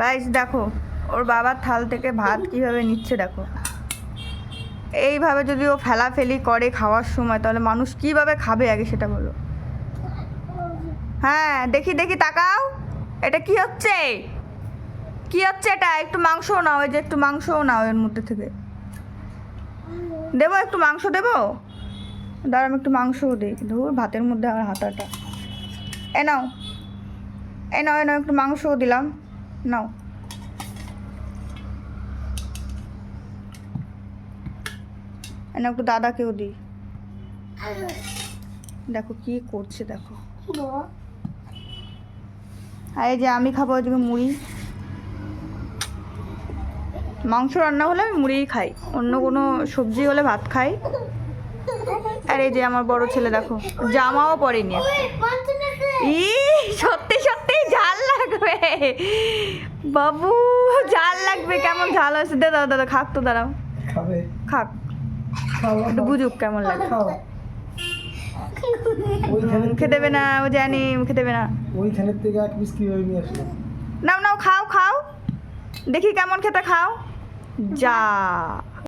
Guys দেখো ওর বাবার থাল থেকে ভাত কিভাবে নিচ্ছে দেখো। এইভাবে যদি ও ফেলাফেলি করে খাওয়ার সময় তাহলে মানুষ কিভাবে খাবে আগে সেটা বলো। হ্যাঁ দেখি দেখি তাকাও, এটা কি হচ্ছে? কি হচ্ছে এটা? একটু মাংসও নাও, এই যে একটু মাংসও নাও এর মধ্যে থেকে। দেবো একটু মাংস দেবো? দাঁড়া আমি একটু মাংসও দিই। ধুর ভাতের মধ্যে আমার হাতাটা। এ নাও এ নাও এ নাও, একটু মাংসও দিলাম, নাও। এ নাও একটু দাদাকেও দিই। দেখো কি করছে দেখো। আর এই যে আমি খাবো ওইদিকে মুড়ি। মাংস রান্না হলে আমি মুড়িই খাই, অন্য কোনো সবজি হলে ভাত খাই। আর এই যে আমার বড় ছেলে দেখো জামাও পরেনি। ই সত্যি সত্যি ঝাল লাগবে বাবু, ঝাল লাগবে। কেমন ঝাল হয়েছে? দে দাদা দাদা খাক তো, দাঁড়াও খাক একটু বুঝুক কেমন লাগে। মুখে দেবে না, ও জানি মুখে দেবে না। ওইখানের থেকে এক পিস কিভাবে নিয়ে আসলো? নাও নাও খাও খাও, দেখি কেমন খেতে, খাও যা।